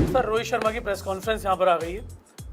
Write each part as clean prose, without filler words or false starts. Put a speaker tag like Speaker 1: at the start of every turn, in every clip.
Speaker 1: Sir Rohit Sharma की press conference यहाँ पर आ गई है।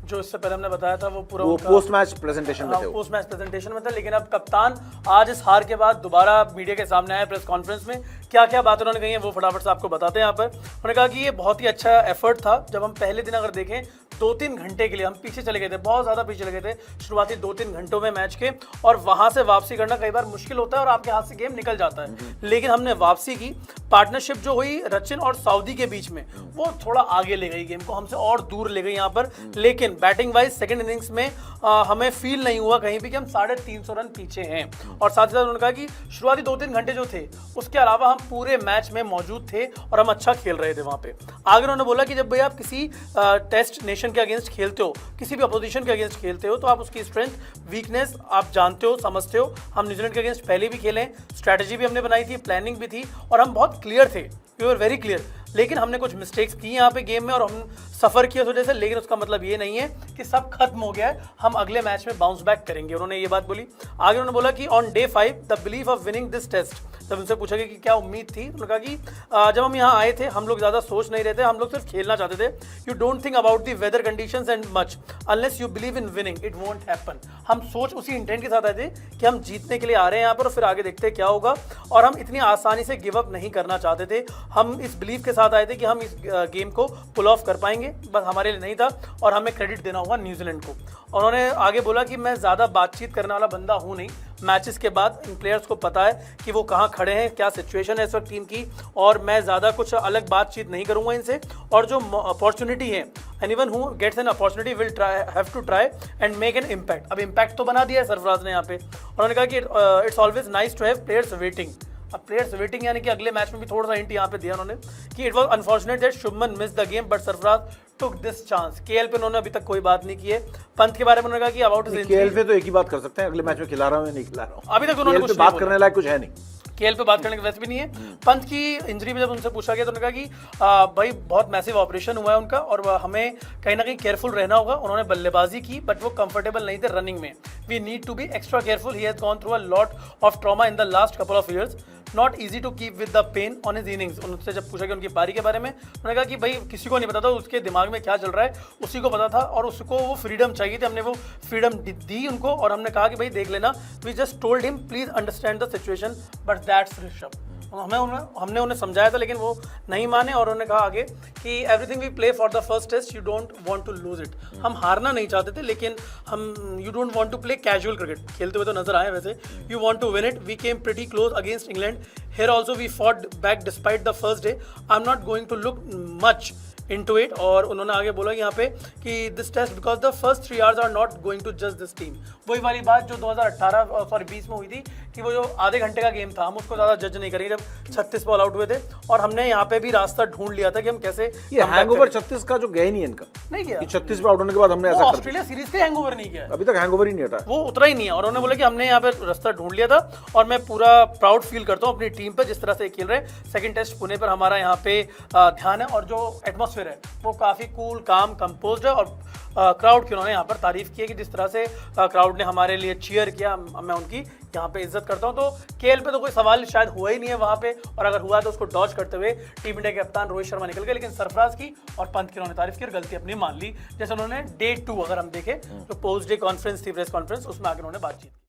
Speaker 1: जो इससे पहले हमने बताया था वो पूरा
Speaker 2: पोस्ट मैच प्रेजेंटेशन में थे।
Speaker 1: पोस्ट मैच प्रेजेंटेशन में था, लेकिन अब कप्तान आज इस हार के बाद दोबारा मीडिया के सामने आए प्रेस कॉन्फ्रेंस में। क्या क्या बात उन्होंने कही है वो फटाफट से आपको बताते हैं। यहाँ पर उन्होंने कहा कि ये बहुत ही अच्छा एफर्ट था। जब हम पहले दिन अगर देखें 2-3 घंटे के लिए हम पीछे चले गए थे, बहुत ज़्यादा पीछे चले गए थे शुरुआती 2-3 घंटों में मैच के, और वहाँ से वापसी करना कई बार मुश्किल होता है और आपके हाथ से गेम निकल जाता है। लेकिन हमने वापसी की, पार्टनरशिप जो हुई रचिन और सऊदी के बीच में वो थोड़ा आगे ले गई गेम को, हमसे और दूर ले गई यहाँ पर। लेकिन बैटिंग वाइज सेकंड इनिंग्स में हमें फील नहीं हुआ कहीं भी कि हम 350 रन पीछे हैं। और साथ ही साथ उन्होंने कहा कि शुरुआती 2-3 घंटे जो थे उसके अलावा हम पूरे मैच में मौजूद थे और हम अच्छा खेल रहे थे वहाँ पे। आगे उन्होंने बोला कि जब भाई आप किसी टेस्ट नेशन के अगेंस्ट खेलते हो, किसी भी अपोजिशन के अगेंस्ट खेलते हो, तो आप उसकी स्ट्रेंथ वीकनेस आप जानते हो, समझते हो। हम न्यूजीलैंड के अगेंस्ट पहले भी खेले, स्ट्रैटेजी भी हमने बनाई थी, प्लानिंग भी थी और हम बहुत क्लियर थे, वी वर वेरी क्लियर। लेकिन हमने कुछ मिस्टेक्स की यहाँ पे गेम में और हम सफ़र किए उस वजह से। लेकिन उसका मतलब ये नहीं है कि सब खत्म हो गया है, हम अगले मैच में बाउंस बैक करेंगे। उन्होंने ये बात बोली। आगे उन्होंने बोला कि on day 5 the belief of winning this test. जब उनसे पूछा गया कि क्या उम्मीद थी, उन्होंने कहा कि जब हम यहाँ आए थे हम लोग ज़्यादा सोच नहीं रहे थे, हम लोग सिर्फ खेलना चाहते थे। You don't think about the weather conditions and much unless you believe in winning it won't happen. हम सोच उसी इंटेंट के साथ आए थे कि हम जीतने के लिए आ रहे हैं यहाँ पर और फिर आगे देखते हैं क्या होगा। और हम इतनी आसानी से गिव अप नहीं करना चाहते थे। हम इस बिलीव के साथ आए थे कि हम इस गेम को पुल ऑफ कर पाएंगे, बस हमारे लिए नहीं था और हमें क्रेडिट देना होगा न्यूजीलैंड को। और उन्होंने आगे बोला कि मैं ज़्यादा बातचीत करने वाला बंदा हूँ नहीं। मैचेस के बाद इन प्लेयर्स को पता है कि वो कहाँ खड़े हैं, क्या सिचुएशन है इस वक्त टीम की, और मैं ज़्यादा कुछ अलग बातचीत नहीं करूँगा इनसे। और जो अपॉर्चुनिटी है, anyone who gets an opportunity will have to try and make an impact. अब इम्पैक्ट तो बना दिया है सरफराज ने यहाँ पे। उन्होंने कहा कि it's always nice to have players waiting. अब प्लेयर्स वेटिंग यानी कि अगले मैच में भी थोड़ा सा हिंट यहाँ पे दिया उन्होंने कि it was unfortunate that Shubman miss the game but Sarfaraz took this chance. KL पे उन्होंने अभी तक कोई बात नहीं की है। पंत के बारे में उन्होंने कहा कि अबाउट हिज
Speaker 2: केएल पे तो एक ही बात कर सकते हैं, अगले मैच में खिला रहा हूं या नहीं खिला रहा हूं।
Speaker 1: अभी तक उन्होंने कुछ
Speaker 2: बात करने लायक कुछ है नहीं।
Speaker 1: केएल पे बात करने की वैसे भी नहीं है। पंत की इंजरी में जब उनसे पूछा गया तो उन्होंने कहा कि भाई बहुत मैसिव ऑपरेशन हुआ है उनका और हमें कहीं ना कहीं केयरफुल रहना होगा। उन्होंने बल्लेबाजी की बट वो कंफर्टेबल नहीं थे रनिंग में। We need to be extra careful, he has gone through a lot of trauma in the last couple of years, not easy to keep with the pain on his innings. उनसे जब पूछा गया उनकी पारी के बारे में, उन्होंने कहा कि भाई किसी को नहीं पता था उसके दिमाग में क्या चल रहा है, उसी को पता था और उसको वो फ्रीडम चाहिए थी। हमने वो फ्रीडम दी उनको और हमने कहा कि भाई देख लेना, we just told him please understand the situation but that's Rishabh. हमने उन्हें समझाया था लेकिन वो नहीं माने और उन्होंने कहा आगे कि everything we play for the first test you don't want to lose it. हम हारना नहीं चाहते थे लेकिन हम you don't want to play casual cricket. खेलते हुए तो नजर आए वैसे, you want to win it. We came pretty close against England, here also we fought back despite the first day. I am not going to look much into it। और उन्होंने आगे बोला यहाँ पे कि this test because the first 3 hours are not going to just this team. वही वाली बात जो 2020 में हुई थी कि वो जो आधे घंटे का गेम था हम उसको ज़्यादा जज नहीं करेंगे जब 36 बॉल आउट हुए थे। और हमने यहाँ पे भी रास्ता ढूंढ लिया था कि हम कैसे
Speaker 2: ये हैंगओवर 36 का जो गया ही नहीं इनका,
Speaker 1: नहीं किया।
Speaker 2: 36 पे आउट होने के बाद हमने ऐसा
Speaker 1: ऑस्ट्रेलिया सीरीज के हैंगओवर नहीं किया,
Speaker 2: अभी तक हैंगओवर ही नहीं हटा,
Speaker 1: वो उतरा ही नहीं है। और उन्होंने बोला कि हमने यहाँ पे रास्ता ढूंढ लिया था और मैं पूरा प्राउड फील करता हूँ अपनी टीम पे जिस तरह से खेल रहे हैं। सेकंड टेस्ट पुणे पर हमारा यहाँ पे ध्यान है और जो एटमॉस्फेयर है वो काफ़ी कूल काम कंपोज्ड है। और क्राउड की उन्होंने यहाँ पर तारीफ की है कि जिस तरह से क्राउड ने हमारे लिए चीयर किया, मैं उनकी यहाँ पे इज्जत करता हूँ। तो केएल पे तो कोई सवाल शायद हुआ ही नहीं है वहाँ पे, और अगर हुआ तो उसको डॉज करते हुए टीम इंडिया के कप्तान रोहित शर्मा निकल गए। लेकिन सरफराज की और पंत की उन्होंने तारीफ की और गलती अपनी मान ली। जैसे उन्होंने डे 2 अगर हम देखें तो पोस्ट डे कॉन्फ्रेंस थी, प्रेस कॉन्फ्रेंस, उसमें आगे उन्होंने बातचीत की।